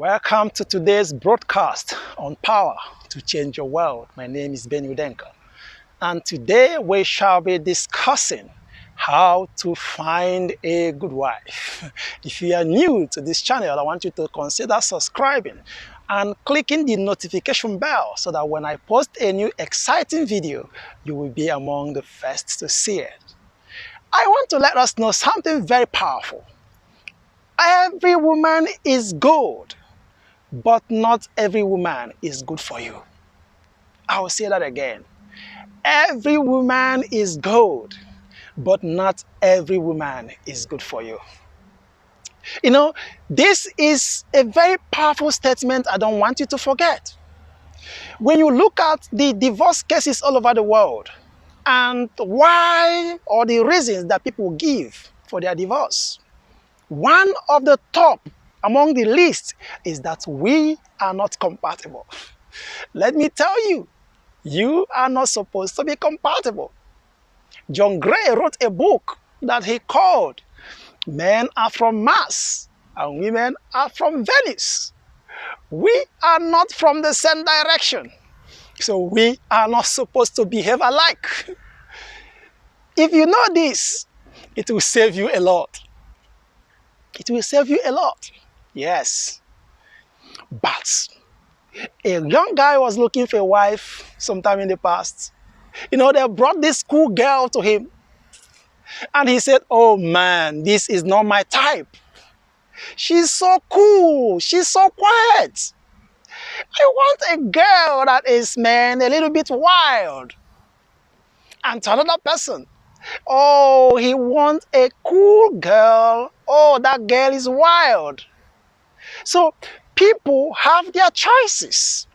Welcome to today's broadcast on Power to Change Your World. My name is Beni Udenka, and today we shall be discussing how to find a good wife. If you are new to this channel, I want you to consider subscribing and clicking the notification bell so that when I post a new exciting video, you will be among the first to see it. I want to let us know something very powerful. Every woman is good, but not every woman is good for you. I will say that again. Every woman is good, but not every woman is good for you. You know, this is a very powerful statement I don't want you to forget. When you look at the divorce cases all over the world and why or the reasons that people give for their divorce, one of the top among the list is that we are not compatible. Let me tell you, you are not supposed to be compatible. John Gray wrote a book that he called Men Are From Mars and Women Are From Venus. We are not from the same direction, so we are not supposed to behave alike. If you know this, it will save you a lot. It will save you a lot. Yes. But a young guy was looking for a wife sometime in the past. You know, they brought this cool girl to him. And he said, oh man, this is not my type. She's so cool. She's so quiet. I want a girl that is, man, a little bit wild. And to another person, oh, he wants a cool girl. Oh, that girl is wild. So people have their choices.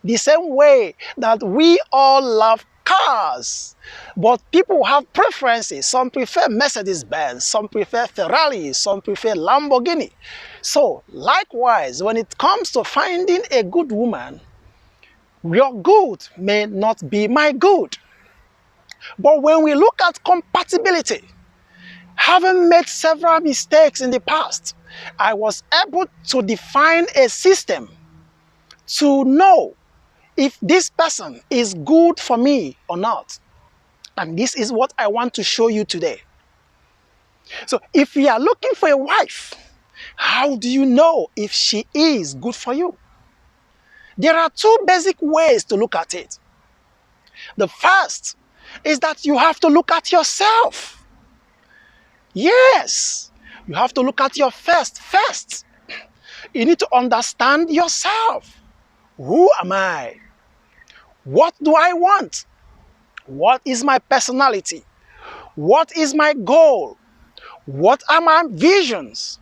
The same way that we all love cars, but people have preferences. Some prefer Mercedes-Benz, some prefer Ferrari, some prefer Lamborghini. So likewise, when it comes to finding a good woman, your good may not be my good. But when we look at compatibility, having made several mistakes in the past, I was able to define a system to know if this person is good for me or not. And this is what I want to show you today. So if you are looking for a wife, how do you know if she is good for you? There are two basic ways to look at it. The first is that you have to look at yourself. Yes, you have to look at your first. You need to understand yourself. Who am I? What do I want? What is my personality? What is my goal? What are my visions?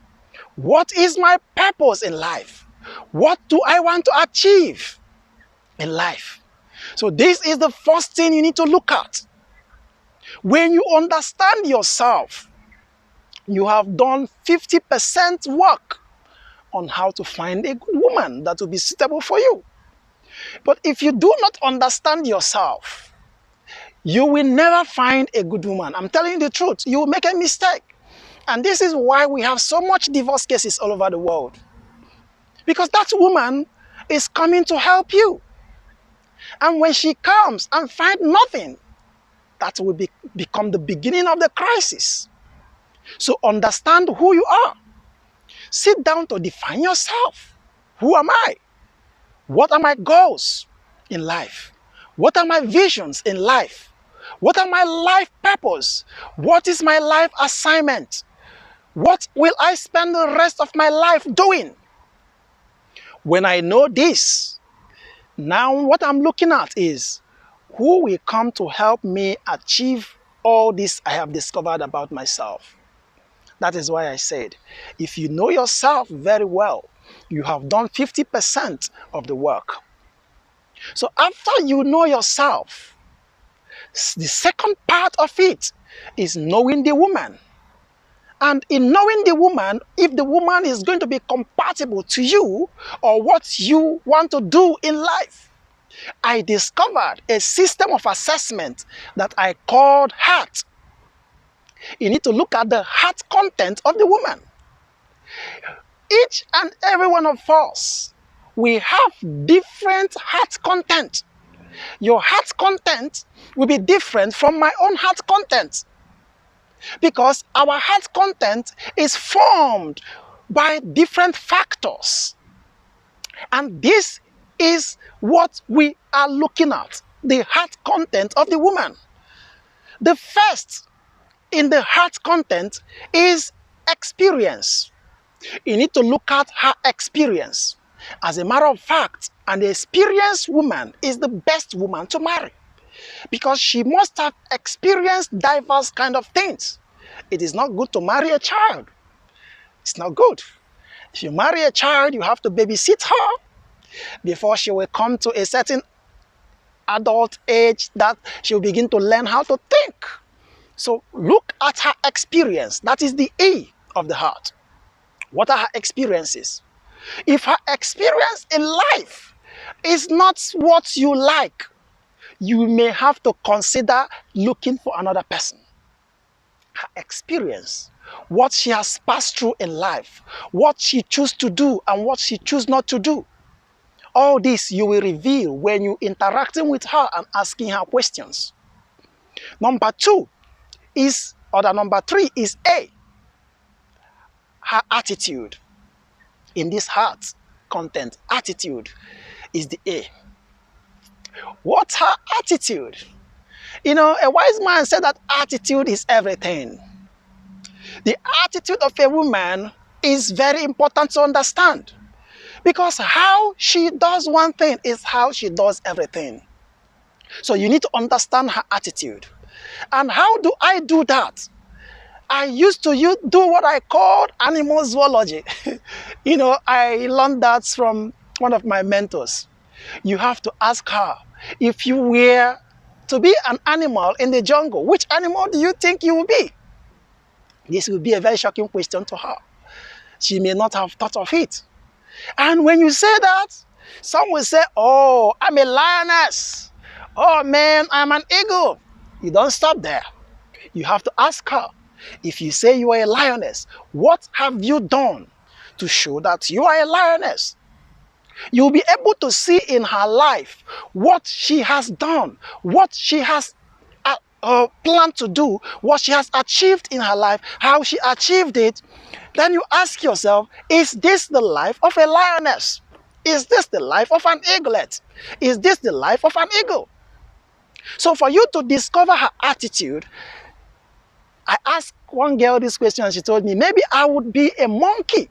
What is my purpose in life? What do I want to achieve in life? So this is the first thing you need to look at. When you understand yourself, you have done 50% work on how to find a good woman that will be suitable for you. But if you do not understand yourself, you will never find a good woman. I'm telling you the truth. You will make a mistake. And this is why we have so much divorce cases all over the world. Because that woman is coming to help you. And when she comes and finds nothing, that will become the beginning of the crisis. So understand who you are. Sit down to define yourself. Who am I? What are my goals in life? What are my visions in life? What are my life purpose? What is my life assignment? What will I spend the rest of my life doing? When I know this, now what I'm looking at is who will come to help me achieve all this I have discovered about myself. That is why I said, if you know yourself very well, you have done 50% of the work. So after you know yourself, the second part of it is knowing the woman. And in knowing the woman, if the woman is going to be compatible to you or what you want to do in life, I discovered a system of assessment that I called heart. You need to look at the heart content of the woman. each and every one of us, we have different heart content. Your heart content will be different from my own heart content, because our heart content is formed by different factors. And this is what we are looking at, the heart content of the woman. The first in the heart content is experience. You need to look at her experience. As a matter of fact, an experienced woman is the best woman to marry, because she must have experienced diverse kind of things. It is not good to marry a child. It's not good. If you marry a child, you have to babysit her before she will come to a certain adult age that she'll begin to learn how to think. So look at her experience. That is the A of the heart. What are her experiences? If her experience in life is not what you like, you may have to consider looking for another person. Her experience, what she has passed through in life, what she chooses to do and what she chooses not to do. All this you will reveal when you're interacting with her and asking her questions. Number two is, or the number three is A, her attitude. In this heart content, attitude is the A. What's her attitude? You know, a wise man said that attitude is everything. The attitude of a woman is very important to understand, because how she does one thing is how she does everything. So you need to understand her attitude. And how do I do that? I used to do what I called animosology. You know, I learned that from one of my mentors. You have to ask her, if you were to be an animal in the jungle, which animal do you think you will be? This will be a very shocking question to her. She may not have thought of it. And when you say that, some will say, oh, I'm a lioness. Oh man, I'm an eagle. You don't stop there. You have to ask her, if you say you are a lioness, what have you done to show that you are a lioness? You'll be able to see in her life what she has done, what she has planned to do, what she has achieved in her life, how she achieved it. Then you ask yourself, is this the life of a lioness? Is this the life of an eaglet? Is this the life of an eagle? So for you to discover her attitude, I asked one girl this question and she told me, maybe I would be a monkey.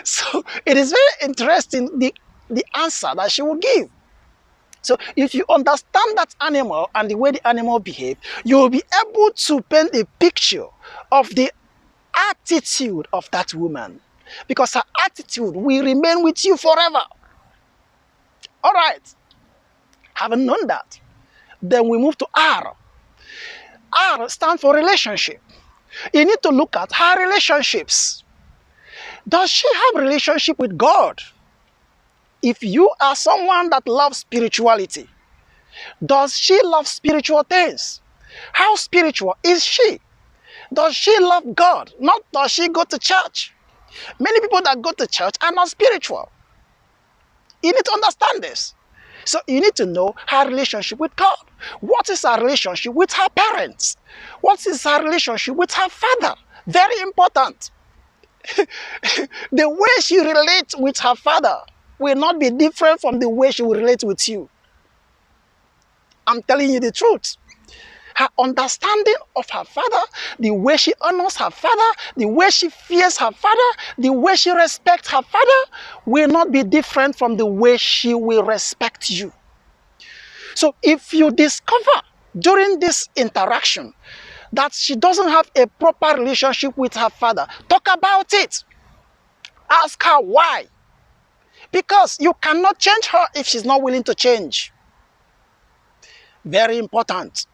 So it is very interesting, the answer that she will give. So if you understand that animal and the way the animal behaves, you will be able to paint a picture of the attitude of that woman, because her attitude will remain with you forever. All right. Having known that, then we move to R. R stands for relationship. You need to look at her relationships. Does she have a relationship with God? If you are someone that loves spirituality, does she love spiritual things? How spiritual is she? Does she love God? Not does she go to church? Many people that go to church are not spiritual. You need to understand this. So you need to know her relationship with God. What is her relationship with her parents? What is her relationship with her father? Very important. The way she relates with her father will not be different from the way she will relate with you. I'm telling you the truth. Her understanding of her father, the way she honors her father, the way she fears her father, the way she respects her father will not be different from the way she will respect you. So if you discover during this interaction that she doesn't have a proper relationship with her father, talk about it. Ask her why. Because you cannot change her if she's not willing to change. Very important.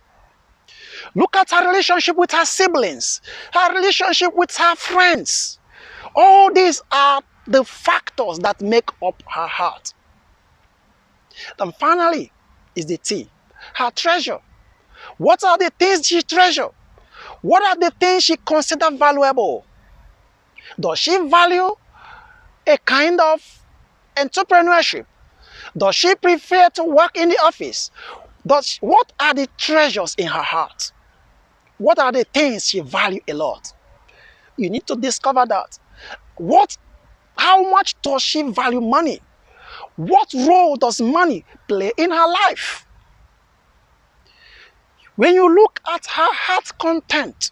Look at her relationship with her siblings, her relationship with her friends. All these are the factors that make up her heart. Then finally is the T, her treasure. What are the things she treasures? What are the things she considers valuable? Does she value a kind of entrepreneurship? Does she prefer to work in the office? What are the treasures in her heart? What are the things she values a lot? You need to discover that. How much does she value money? What role does money play in her life? When you look at her heart content,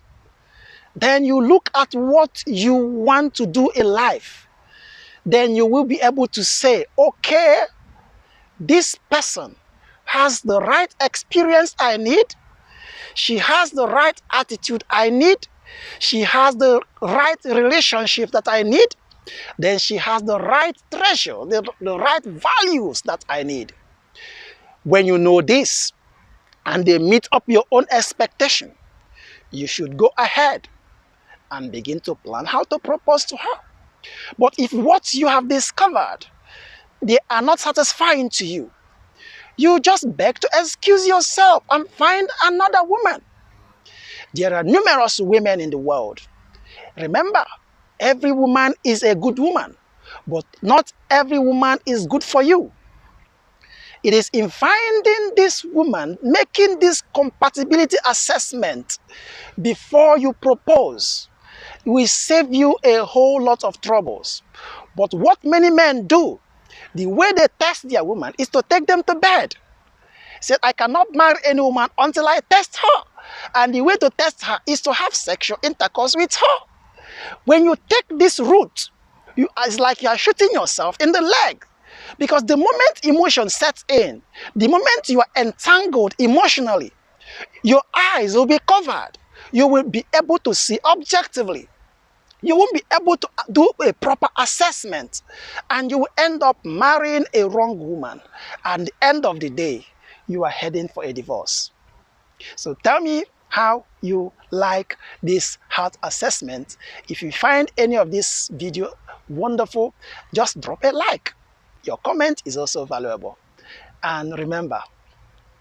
then you look at what you want to do in life, then you will be able to say, okay, this person has the right experience I need, she has the right attitude I need, she has the right relationship that I need, then she has the right treasure, the right values that I need. When you know this, and they meet up your own expectation, you should go ahead and begin to plan how to propose to her. But if what you have discovered, they are not satisfying to you, you just beg to excuse yourself and find another woman. There are numerous women in the world. Remember, every woman is a good woman, but not every woman is good for you. It is in finding this woman, making this compatibility assessment before you propose, will save you a whole lot of troubles. But what many men do, the way they test their woman is to take them to bed. Said, I cannot marry any woman until I test her. And the way to test her is to have sexual intercourse with her. When you take this route, it's like you are shooting yourself in the leg. Because the moment emotion sets in, the moment you are entangled emotionally, your eyes will be covered. You will be able to see objectively. You won't be able to do a proper assessment. And you will end up marrying a wrong woman. And at the end of the day, you are heading for a divorce. So tell me how you like this heart assessment. If you find any of this video wonderful, just drop a like. Your comment is also valuable. And remember,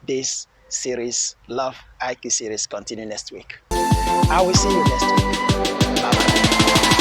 this series, Love IQ series, continue next week. I will see you next week. Bye-bye.